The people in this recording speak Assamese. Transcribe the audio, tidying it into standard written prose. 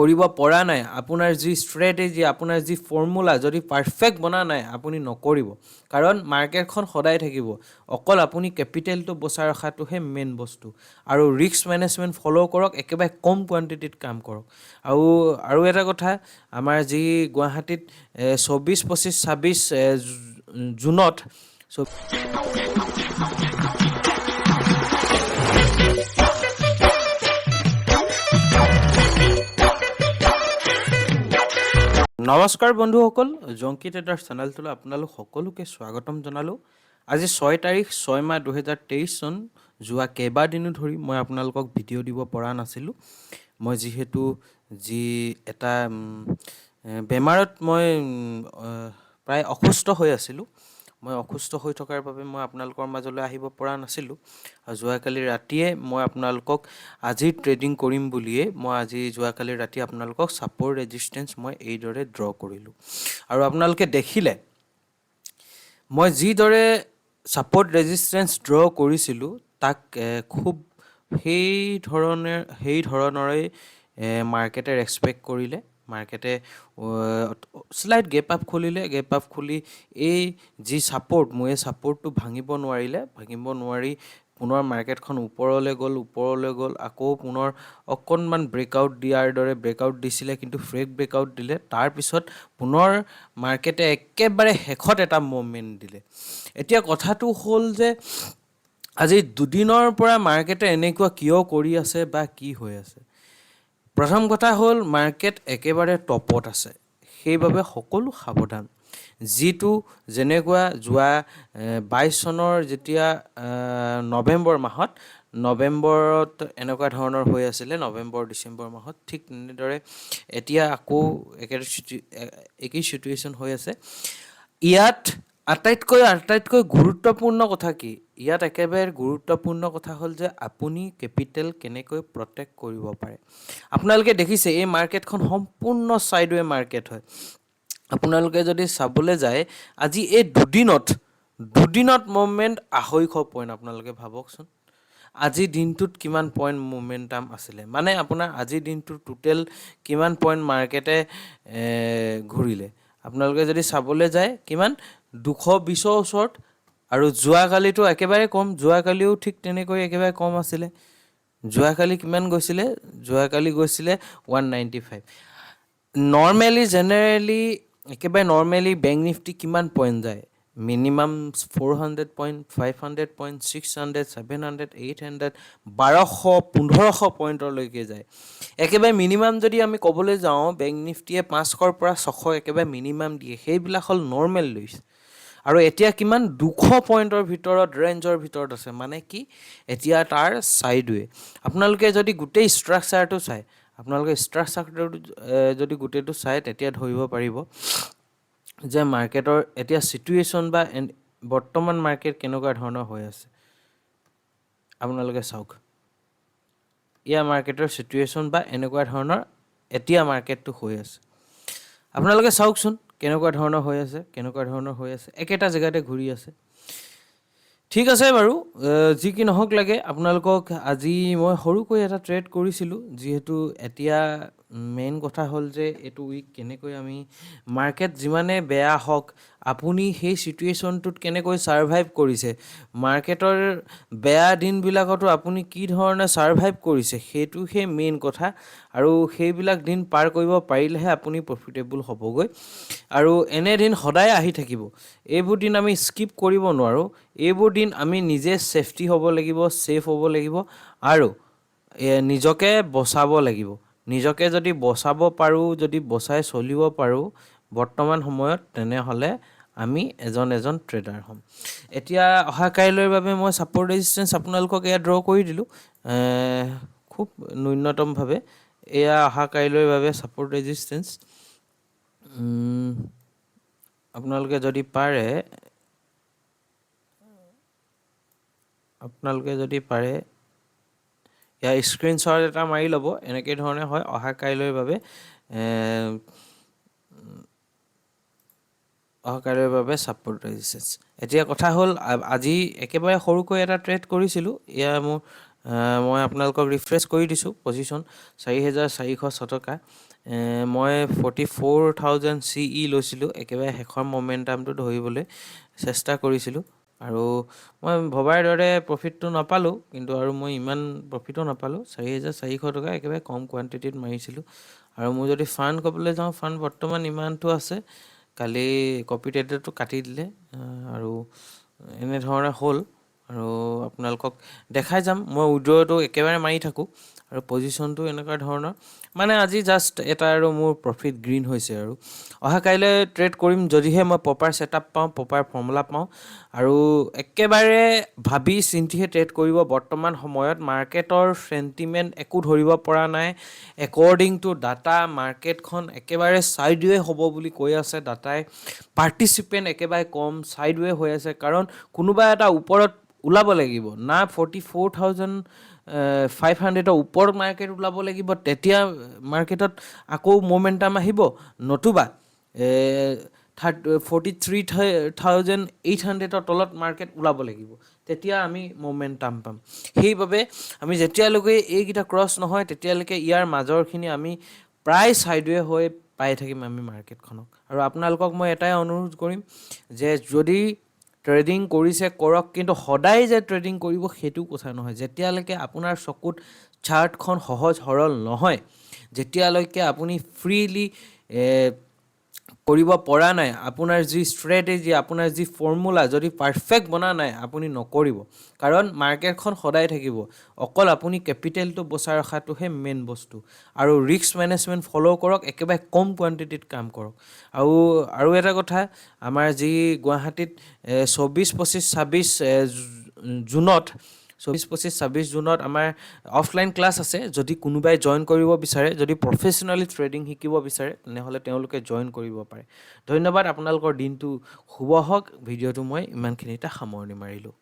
কৰিব পৰা নাই, আপোনাৰ যি ষ্ট্ৰেটেজি, আপোনাৰ যি ফৰ্মুলা যদি পাৰফেক্ট বনা নাই, আপুনি নকৰিব। কাৰণ মাৰ্কেটখন সদায় থাকিব, অকল আপুনি কেপিটেলটো বচাই ৰখাটোহে মেইন বস্তু। আৰু ৰিস্ক মেনেজমেণ্ট ফ'ল' কৰক, একেবাৰে কম কোৱান্টিটিত কাম কৰক। আৰু এটা কথা, আমাৰ যি গুৱাহাটীত 24, 25, 26 জুনত নমস্কাৰ বন্ধুসকল, জংকি ট্ৰেডাৰ চেনেলটোলৈ আপোনালোক সকলোকে স্বাগতম জনালোঁ। আজি 6 তাৰিখ 6 মাহ 2023 চন। যোৱা কেইবাদিনো ধৰি মই আপোনালোকক ভিডিঅ' দিব পৰা নাছিলোঁ। মই যিহেতু এটা বেমাৰত মই প্ৰায় অসুস্থ হৈ আছিলোঁ। মই অসুস্থ হৈ থকাৰ বাবে মই আপোনালোকৰ মাজলৈ আহিব পৰা নাছিলোঁ। আৰু যোৱাকালি ৰাতিয়ে মই আপোনালোকক আজি ট্ৰেডিং কৰিম বুলিয়ে যোৱাকালি ৰাতি আপোনালোকক ছাপৰ্ট ৰেজিষ্টেঞ্চ মই এইদৰে ড্ৰ কৰিলোঁ। আৰু আপোনালোকে দেখিলে মই যিদৰে ছাপৰ্ট ৰেজিষ্টেঞ্চ ড্ৰ কৰিছিলোঁ, তাক খুব সেই ধৰণৰেই মাৰ্কেটে ৰেচপেক্ট কৰিলে। মাৰ্কেটে শ্লাইড গেপ আপ খুলিলে। গেপ আপ খুলি এই যি ছাপৰ্ট, মই এই ছাপৰ্টটো ভাঙিব নোৱাৰি পুনৰ মাৰ্কেটখন ওপৰলৈ গ'ল, আকৌ পুনৰ অকণমান ব্ৰেকআউট দিয়াৰ দৰে ব্ৰেকআউট দিছিলে, কিন্তু ফেক ব্ৰেকআউট দিলে। তাৰপিছত পুনৰ মাৰ্কেটে একেবাৰে শেষত এটা মুভমেণ্ট দিলে। এতিয়া কথাটো হ'ল যে আজি দুদিনৰ পৰা মাৰ্কেটে এনেকুৱা কিয় কৰি আছে বা কি হৈ আছে? প্ৰথম কথা হ'ল, মাৰ্কেট একেবাৰে টপত আছে, সেইবাবে সকলো সাৱধান। যেনেকুৱা যোৱা 22 চনৰ যেতিয়া নৱেম্বৰত এনেকুৱা ধৰণৰ হৈ আছিলে, নৱেম্বৰ ডিচেম্বৰ মাহত, ঠিক তেনেদৰে এতিয়া আকৌ একেই চিটুৱেশ্যন হৈ আছে। ইয়াত আটাইতকৈ গুৰুত্বপূৰ্ণ কথা কি? ইয়াত একেবাৰে গুৰুত্বপূৰ্ণ কথা হ'ল যে আপুনি কেপিটেল কেনেকৈ প্ৰটেক্ট কৰিব পাৰে। আপোনালোকে দেখিছে এই মাৰ্কেটখন সম্পূৰ্ণ ছাইডৱে মাৰ্কেট হয়। আপোনালোকে যদি চাবলৈ যায়, আজি এই দুদিনত মুভমেণ্ট 250 পইণ্ট। আপোনালোকে ভাবকচোন, আজিৰ দিনটোত কিমান পইণ্ট মুভমেণ্টাম আছিলে, মানে আপোনাৰ আজিৰ দিনটোত টোটেল কিমান পইণ্ট মাৰ্কেটে ঘূৰিলে। আপোনালোকে যদি চাবলৈ যায়, কিমান 220ৰ ওচৰত। আৰু যোৱাকালিতো একেবাৰে কম, যোৱাকালিও ঠিক তেনেকৈ একেবাৰে কম আছিলে। যোৱাকালি কিমান গৈছিলে? যোৱাকালি গৈছিলে 195। নৰ্মেলি বেংক নিফটি কিমান পইণ্ট যায়? মিনিমাম 400 পইণ্ট, 500 পইণ্ট, 600, 700, 800, 1200-1500 পইণ্টলৈকে যায়। একেবাৰে মিনিমাম যদি আমি ক'বলৈ যাওঁ, বেংক নিফটিয়ে 500ৰ পৰা 600 একেবাৰে মিনিমাম দিয়ে। সেইবিলাক হ'ল নৰ্মেল লুইজ। আৰু এতিয়া কিমান? 200 পইণ্টৰ ৰেঞ্জৰ ভিতৰত আছে। মানে কি? এতিয়া তাৰ ছাইডৱে। আপোনালোকে যদি গোটেই ষ্ট্ৰাকচাৰটো যদি গোটেইটো চায়, তেতিয়া ধৰিব পাৰিব যে মাৰ্কেটৰ এতিয়া চিটুৱেশ্যন বা বৰ্তমান মাৰ্কেট কেনেকুৱা ধৰণৰ হৈ আছে। আপোনালোকে চাওক, ইয়াৰ মাৰ্কেটৰ চিটুৱেশ্যন বা এনেকুৱা ধৰণৰ এতিয়া মাৰ্কেটটো হৈ আছে। আপোনালোকে চাওকচোন কেনেকুৱা ধৰণৰ হৈ আছে, একেটা জেগাতে ঘূৰি আছে। ঠিক আছে বাৰু, যি কি নহওক লাগে, আপোনালোকক আজি মই সৰুকৈ এটা ট্ৰেড কৰিছিলোঁ। যিহেতু এতিয়া মেইন কথা হ'ল যে এইটো উইক কেনেকৈ আমি মাৰ্কেট যিমানে বেয়া হওক, আপুনি সেই চিটুৱেশ্যনটোত কেনেকৈ ছাৰ্ভাইভ কৰিছে, মাৰ্কেটৰ বেয়া দিনবিলাকতো আপুনি কি ধৰণে ছাৰ্ভাইভ কৰিছে, সেইটোহে মেইন কথা। আৰু সেইবিলাক দিন পাৰ কৰিব পাৰিলেহে আপুনি প্ৰফিটেবল হ'বগৈ। আৰু এনে দিন সদায় আহি থাকিব। এইবোৰ দিন আমি স্কিপ কৰিব নোৱাৰোঁ। এইবোৰ দিন আমি নিজে ছেফটি হ'ব লাগিব, ছেফ হ'ব লাগিব আৰু নিজকে বচাব লাগিব। নিজকে যদি বচাব পাৰোঁ, যদি বচাই চলিব পাৰোঁ বৰ্তমান সময়ত, তেনেহ'লে আমি এজন ট্ৰেডাৰ হ'ম। এতিয়া অহা কাইলৈৰ বাবে মই ছাপৰ্ট ৰেজিষ্টেঞ্চ আপোনালোকক এয়া ড্ৰ কৰি দিলোঁ খুব ন্যূনতমভাৱে। এয়া অহা কাইলৈৰ বাবে ছাপৰ্ট ৰেজিষ্টেঞ্চ। আপোনালোকে যদি পাৰে ইয়াৰ স্ক্ৰীনশ্বট এটা মাৰি ল'ব। এনেকৈ ধৰণে হয় অহা কাইলৈৰ বাবে ছাপৰ্ট ৰেজিষ্টেঞ্চ। এতিয়া কথা হ'ল, আজি একেবাৰে সৰুকৈ এটা ট্ৰেড কৰিছিলোঁ। মই আপোনালোকক ৰিফ্ৰেছ কৰি দিছোঁ। পজিশ্যন 4406 টকা। মই 44,000 CE লৈছিলোঁ, একেবাৰে শেষৰ মমেণ্টামটো ধৰিবলৈ চেষ্টা কৰিছিলোঁ আৰু মই ভবাৰ দৰে প্ৰফিটটো নাপালোঁ, কিন্তু আৰু মই ইমান প্ৰফিটো নাপালোঁ। 4,400 টকা একেবাৰে কম কোৱান্টিটিত মাৰিছিলোঁ। আৰু মোৰ যদি ফাণ্ড ক'বলৈ যাওঁ, ফাণ্ড বৰ্তমান ইমানটো আছে। কালি কপি ট্ৰেডাৰটো কাটি দিলে আৰু এনেধৰণে হ'ল। আৰু আপোনালোকক দেখাই যাম, মই উইড্ৰটো একেবাৰে মাৰি থাকোঁ আৰু পজিশ্যনটো এনেকুৱা ধৰণৰ। মানে আজি জাষ্ট এটা আৰু মোৰ প্ৰফিট গ্ৰীণ হৈছে আৰু অহা কাইলৈ ট্ৰেড কৰিম, যদিহে মই প্ৰপাৰ ছেটআপ পাওঁ, প্ৰপাৰ ফৰ্মুলা পাওঁ আৰু একেবাৰে ভাবি চিন্তিহে ট্ৰেড কৰিব। বৰ্তমান সময়ত মাৰ্কেটৰ চেণ্টিমেণ্ট একো ধৰিব পৰা নাই। একৰ্ডিং টু ডাটা মাৰ্কেটখন একেবাৰে ছাইডৱে হ'ব বুলি কৈ আছে ডাটাই। পাৰ্টিচিপেণ্ট একেবাৰে কম, ছাইডৱে হৈ আছে, কাৰণ কোনোবা এটা ওপৰত ওলাব লাগিব না। 44,500 ওপৰত মাৰ্কেট ওলাব লাগিব, তেতিয়া মাৰ্কেটত আকৌ মোমেণ্টাম আহিব, নতুবা 43,800 তলত মাৰ্কেট ওলাব লাগিব, তেতিয়া আমি মোমেণ্টাম পাম। সেইবাবে আমি যেতিয়ালৈকে এইকেইটা ক্ৰছ নহয়, তেতিয়ালৈকে ইয়াৰ মাজৰখিনি আমি প্ৰায় ছাইডৱে হৈ পাই থাকিম আমি মাৰ্কেটখনক। আৰু আপোনালোকক মই এটাই অনুৰোধ কৰিম যে যদি ট্ৰেডিং কৰিছে কৰক, কিন্তু সদায় যে ট্ৰেডিং কৰিব সেইটো কথা নহয়। যেতিয়ালৈকে আপোনাৰ চকুত চাৰ্টখন সহজ সৰল নহয়, যেতিয়ালৈকে আপুনি ফ্ৰীলি কৰিব পৰা নাই, আপোনাৰ যি ষ্ট্ৰেটেজি, আপোনাৰ যি ফৰ্মুলা যদি পাৰফেক্ট বনা নাই, আপুনি নকৰিব। কাৰণ মাৰ্কেটখন সদায় থাকিব, অকল আপুনি কেপিটেলটো বচাই ৰখাটোহে মেইন বস্তু। আৰু ৰিস্ক মেনেজমেণ্ট ফ'ল' কৰক, একেবাৰে কম কোৱান্টিটিত কাম কৰক। আৰু এটা কথা, আমাৰ যি গুৱাহাটীত 24-25-26 জুনত 24-25-26 জুনত আমাৰ অফলাইন ক্লাছ আছে। যদি কোনোবাই জইন কৰিব বিচাৰে, যদি প্ৰফেচনেলি ট্ৰেডিং শিকিব বিচাৰে, তেনেহ'লে তেওঁলোকে জইন কৰিব পাৰে। ধন্যবাদ, আপোনালোকৰ দিনটো শুভ হওক। ভিডিঅ'টো মই ইমানখিনিতে সামৰণি মাৰিলোঁ।